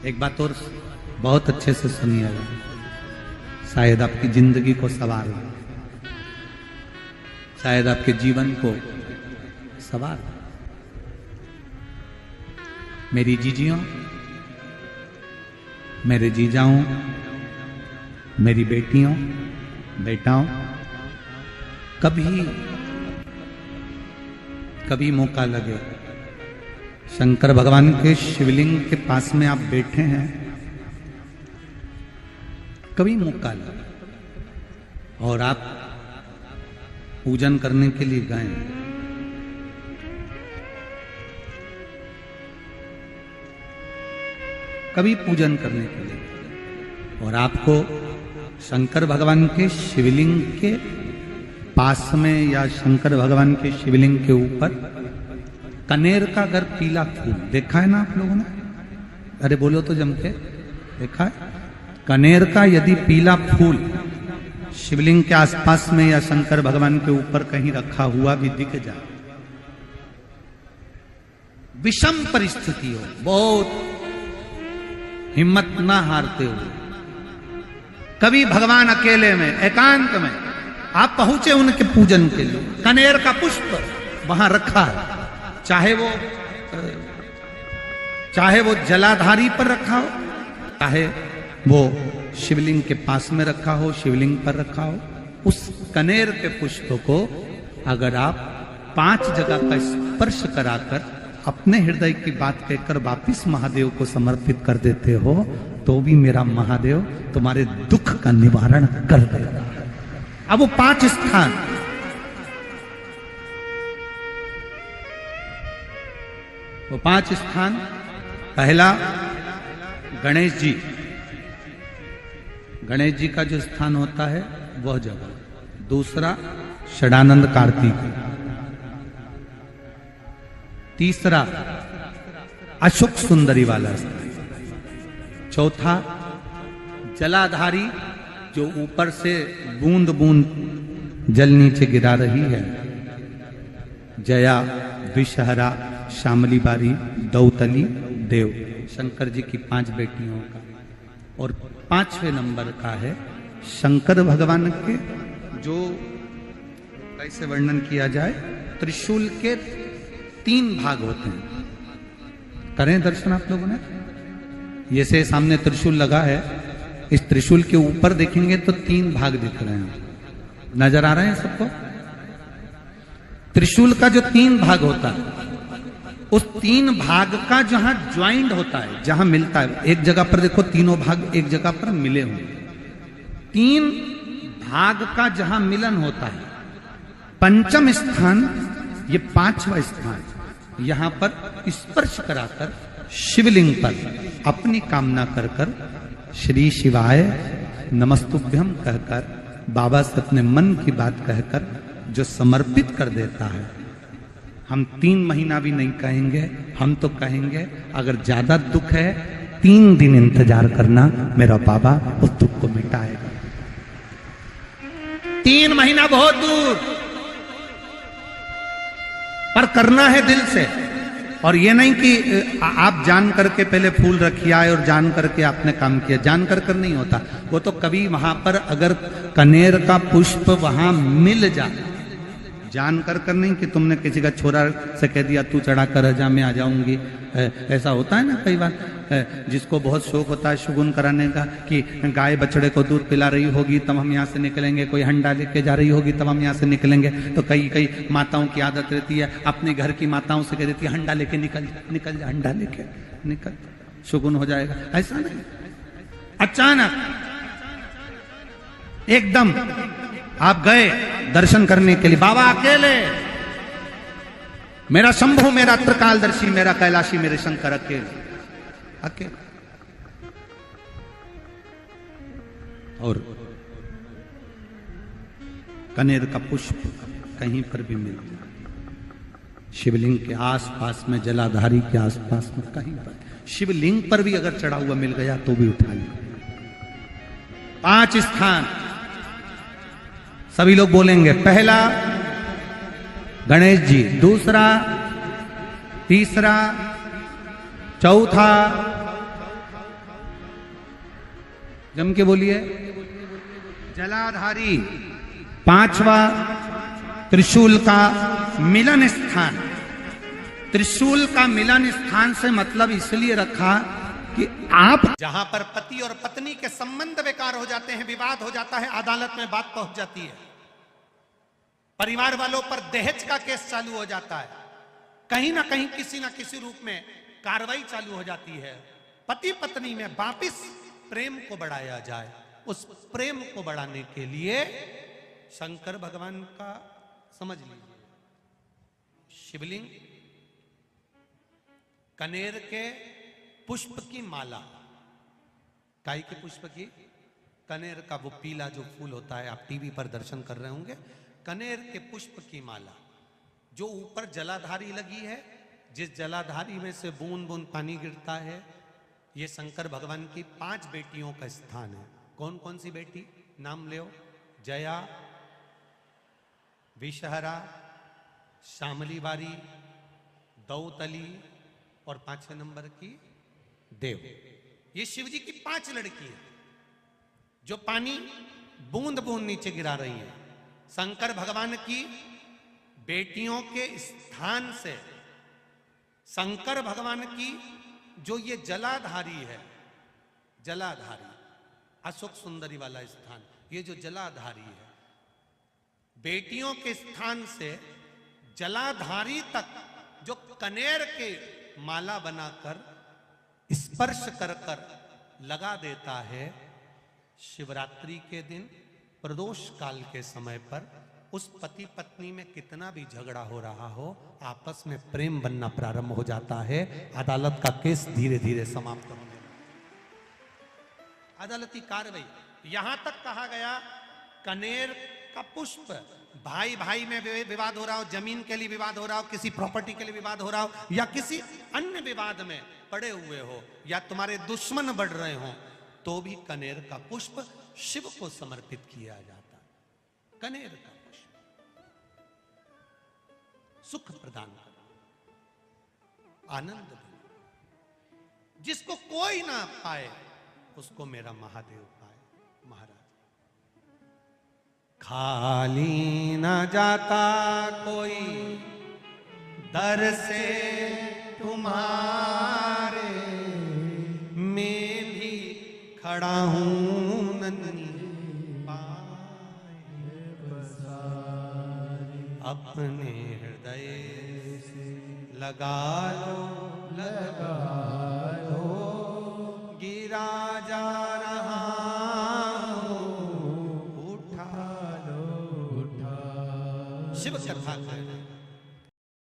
एक बात और बहुत अच्छे से सुनिएगा, शायद आपकी जिंदगी को सवार, शायद आपके जीवन को सवार। मेरी जीजियों, मेरे जीजाओं, मेरी बेटियों, बेटाओं, कभी मौका लगे, शंकर भगवान के शिवलिंग के पास में आप बैठे हैं, कभी मौका लगे और आप पूजन करने के लिए गए, कभी पूजन करने के लिए और आपको शंकर भगवान के शिवलिंग के पास में या शंकर भगवान के शिवलिंग के ऊपर कनेर का अगर पीला फूल देखा है ना आप लोगों ने, अरे बोलो तो जम के, देखा है? कनेर का यदि पीला फूल शिवलिंग के आसपास में या शंकर भगवान के ऊपर कहीं रखा हुआ भी दिख जाए, विषम परिस्थिति हो, बहुत हिम्मत ना हारते हुए, कभी भगवान अकेले में एकांत में आप पहुंचे उनके पूजन के लिए, कनेर का पुष्प वहां रखा है, चाहे वो जलाधारी पर रखा हो, चाहे वो शिवलिंग के पास में रखा हो, शिवलिंग पर रखा हो, उस कनेर के पुष्प को अगर आप 5 जगह का स्पर्श कराकर अपने हृदय की बात कहकर वापिस महादेव को समर्पित कर देते हो, तो भी मेरा महादेव तुम्हारे दुख का निवारण कर देगा। अब वो 5 स्थान, वो 5 स्थान, पहला गणेश जी, गणेश जी का जो स्थान होता है वह जगह, दूसरा षडानंद कार्तिक, तीसरा अशोक सुंदरी वाला स्थान, चौथा जलाधारी जो ऊपर से बूंद बूंद जल नीचे गिरा रही है, जया, विषहरा, शामली बारी, दौतली, देव, शंकर जी की 5 बेटियों का, और 5वें नंबर का है शंकर भगवान के, जो कैसे वर्णन किया जाए, त्रिशूल के 3 भाग होते हैं। करें दर्शन आप लोगों ने, ये से सामने त्रिशूल लगा है, इस त्रिशूल के ऊपर देखेंगे तो 3 भाग दिख रहे हैं, नजर आ रहे हैं सबको? त्रिशूल का जो 3 भाग होता है, उस 3 भाग का जहां ज्वाइंट होता है, जहां मिलता है, एक जगह पर देखो तीनों भाग एक जगह पर मिले हुए, 3 भाग का जहां मिलन होता है, 5वां स्थान, ये 5वां स्थान, यहां पर स्पर्श कराकर शिवलिंग पर अपनी कामना कर कर श्री शिवाय नमस्तुभ्यम कहकर बाबा से अपने मन की बात कहकर जो समर्पित कर देता है, हम 3 महीना भी नहीं कहेंगे, हम तो कहेंगे अगर ज्यादा दुख है 3 दिन इंतजार करना, मेरा बाबा उस दुख को मिटाएगा। 3 महीना बहुत दूर, पर करना है दिल से, और ये नहीं कि आप जान करके पहले फूल रखिए आए और जान करके आपने काम किया, जान कर नहीं होता वो तो, कभी वहां पर अगर कनेर का पुष्प वहां मिल जाए, जान कर नहीं कि तुमने किसी का छोरा से कह दिया तू चढ़ा कर जा मैं आ जाऊंगी, ऐसा होता है ना कई बार, जिसको बहुत शौक होता है शगुन कराने का कि गाय बछड़े को दूध पिला रही होगी तब हम यहाँ से निकलेंगे, कोई हंडा लेके जा रही होगी तब हम यहाँ से निकलेंगे, तो कई माताओं की आदत रहती है, अपने घर की माताओं से कह देती है हंडा लेके निकल जा, हंडा लेके निकल, शगुन हो जाएगा। ऐसा नहीं, अचानक एकदम आप गए दर्शन करने के लिए, बाबा अकेले, मेरा शंभु, मेरा त्रिकालदर्शी, मेरा कैलाशी, मेरे शंकर अकेले, और कनेर का पुष्प कहीं पर भी मिल जाए, शिवलिंग के आसपास में, जलाधारी के आसपास में, कहीं पर, शिवलिंग पर भी अगर चढ़ा हुआ मिल गया तो भी उठा लिया। 5 स्थान सभी लोग बोलेंगे, पहला गणेश जी, दूसरा, तीसरा, चौथा, जम के बोलिए। जलाधारी, पांचवा त्रिशूल का मिलन स्थान। त्रिशूल का मिलन स्थान से मतलब इसलिए रखा कि आप जहां पर पति और पत्नी के संबंध बेकार हो जाते हैं, विवाद हो जाता है, अदालत में बात पहुंच जाती है, परिवार वालों पर दहेज का केस चालू हो जाता है, कहीं ना कहीं किसी ना किसी रूप में कार्रवाई चालू हो जाती है, पति पत्नी में वापिस प्रेम को बढ़ाया जाए, उस प्रेम को बढ़ाने के लिए शंकर भगवान का समझ लीजिए शिवलिंग, कनेर के पुष्प की माला, काय के पुष्प की, कनेर का वो पीला जो फूल होता है, आप टीवी पर दर्शन कर रहे होंगे, कनेर के पुष्प की माला जो ऊपर जलाधारी लगी है, जिस जलाधारी में से बूंद बूंद पानी गिरता है, ये शंकर भगवान की 5 बेटियों का स्थान है। कौन कौन सी बेटी नाम ले? जया, विषहरा, श्यामली बारी, दौतली और 5वें नंबर की देव। ये शिव जी की 5 लड़की है जो पानी बूंद बूंद नीचे गिरा रही है। शंकर भगवान की बेटियों के स्थान से शंकर भगवान की जो ये जलाधारी है, जलाधारी अशोक सुंदरी वाला स्थान, ये जो जलाधारी है, बेटियों के स्थान से जलाधारी तक जो कनेर के माला बनाकर स्पर्श कर कर लगा देता है, शिवरात्रि के दिन प्रदोष काल के समय पर उस पति पत्नी में कितना भी झगड़ा हो रहा हो, आपस में प्रेम बनना प्रारंभ हो जाता है। अदालत का केस धीरे धीरे समाप्त होने लगता है। अदालती कार्रवाई, यहां तक कहा गया कनेर का पुष्प, भाई भाई में विवाद हो रहा हो, जमीन के लिए विवाद हो रहा हो, किसी प्रॉपर्टी के लिए विवाद हो रहा हो, या किसी अन्य विवाद में पड़े हुए हो, या तुम्हारे दुश्मन बढ़ रहे हो, तो भी कनेर का पुष्प शिव को समर्पित किया जाता है। कनेर का पुष्प सुख प्रदान कर, आनंद दे, जिसको कोई ना पाए उसको मेरा महादेव पाए। महाराज, खाली ना जाता कोई दर से तुम्हारे, मैं भी खड़ा हूं नन्ही पाए, अपने हृदय से लगा लो, लगा लो, गिरा जा रहा हूं, उठा लो, उठा। शिव कथा कर